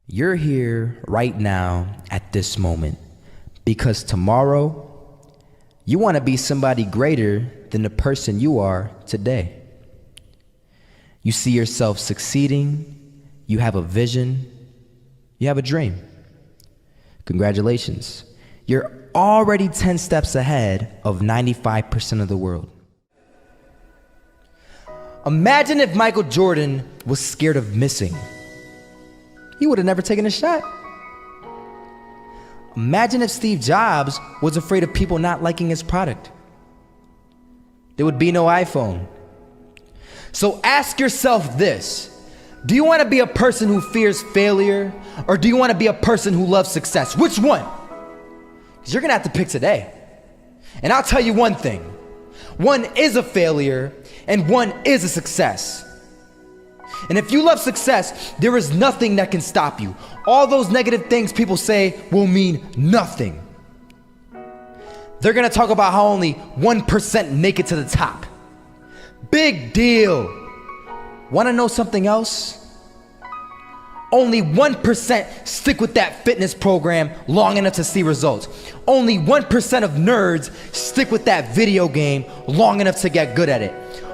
You're here right now at this moment because tomorrow you want to be somebody greater than the person you are today. You see yourself succeeding, you have a vision, you have a dream. Congratulations. You're already 10 steps ahead of 95% of the world. Imagine if Michael Jordan was scared of missing. He would have never taken a shot. Imagine if Steve Jobs was afraid of people not liking his product. There would be no iPhone. So ask yourself this: do you want to be a person who fears failure, or do you want to be a person who loves success? Which one? Because you're going to have to pick today. And I'll tell you one thing: one is a failure and one is a success. And if you love success, there is nothing that can stop you. All those negative things people say will mean nothing. They're gonna talk about how only 1% make it to the top. Big deal. Wanna know something else? Only 1% stick with that fitness program long enough to see results. Only 1% of nerds stick with that video game long enough to get good at it.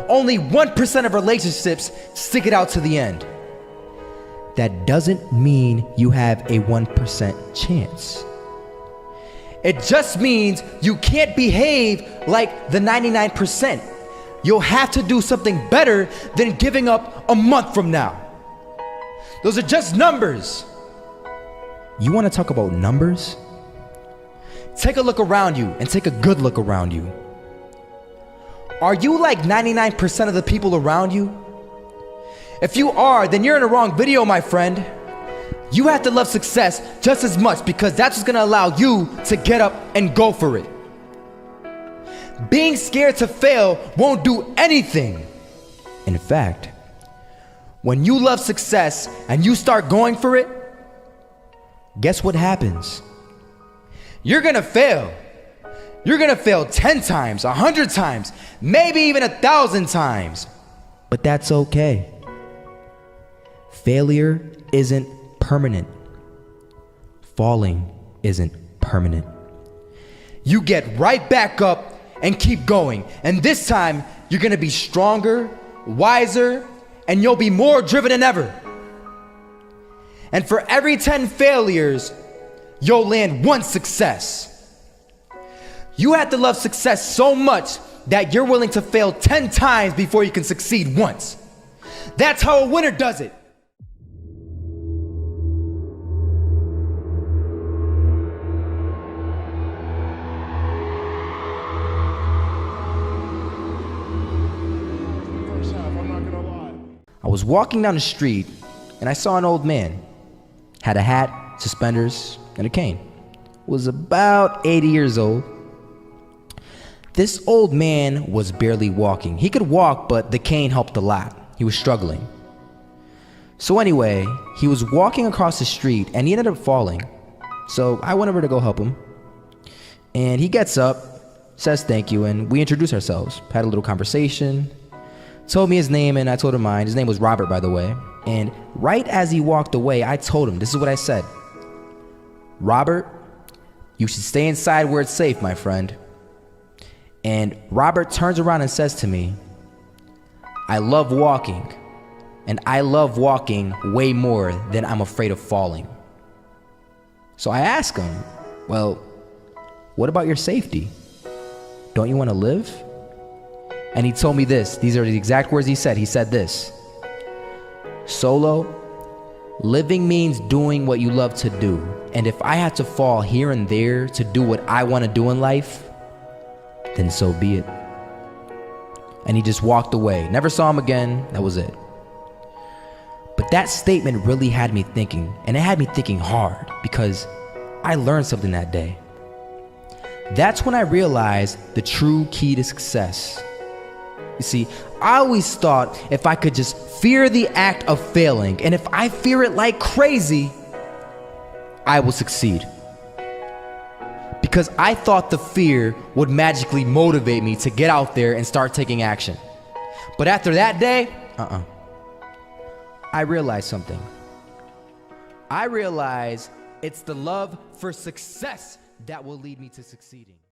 Only 1% of relationships stick it out to the end. That doesn't mean you have a 1% chance. It just means you can't behave like the 99%. You'll have to do something better than giving up a month from now. Those are just numbers. You want to talk about numbers? Take a look around you and take a good look around you. Are you like 99% of the people around you? If you are, then you're in the wrong video, my friend. You have to love success just as much because that's what's gonna allow you to get up and go for it. Being scared to fail won't do anything. In fact, when you love success and you start going for it, guess what happens? You're gonna fail. You're gonna fail 10 times, 100 times, maybe even 1,000 times. But that's okay. Failure isn't permanent. Falling isn't permanent. You get right back up and keep going. And this time, you're gonna be stronger, wiser, and you'll be more driven than ever. And for every 10 failures, you'll land one success. You have to love success so much that you're willing to fail 10 times before you can succeed once. That's how a winner does it. I was walking down the street and I saw an old man. Had a hat, suspenders, and a cane. Was about 80 years old. This old man was barely walking. He could walk, but the cane helped a lot. He was struggling. So anyway, he was walking across the street and he ended up falling. So I went over to go help him. And he gets up, says thank you, and we introduced ourselves. Had a little conversation. Told me his name and I told him mine. His name was Robert, by the way. And right as he walked away, I told him, this is what I said: Robert, you should stay inside where it's safe, my friend. And Robert turns around and says to me, I love walking, and I love walking way more than I'm afraid of falling. So I ask him, well, what about your safety? Don't you want to live? And he told me this. These are the exact words he said. He said this: Solo, living means doing what you love to do. And if I had to fall here and there to do what I want to do in life, then so be it. And he just walked away. Never saw him again. That was it. But that statement really had me thinking, and it had me thinking hard, because I learned something that day. That's when I realized the true key to success. You see, I always thought if I could just fear the act of failing, and if I fear it like crazy, I will succeed. Because I thought the fear would magically motivate me to get out there and start taking action. But after that day, I realized something. I realize it's the love for success that will lead me to succeeding.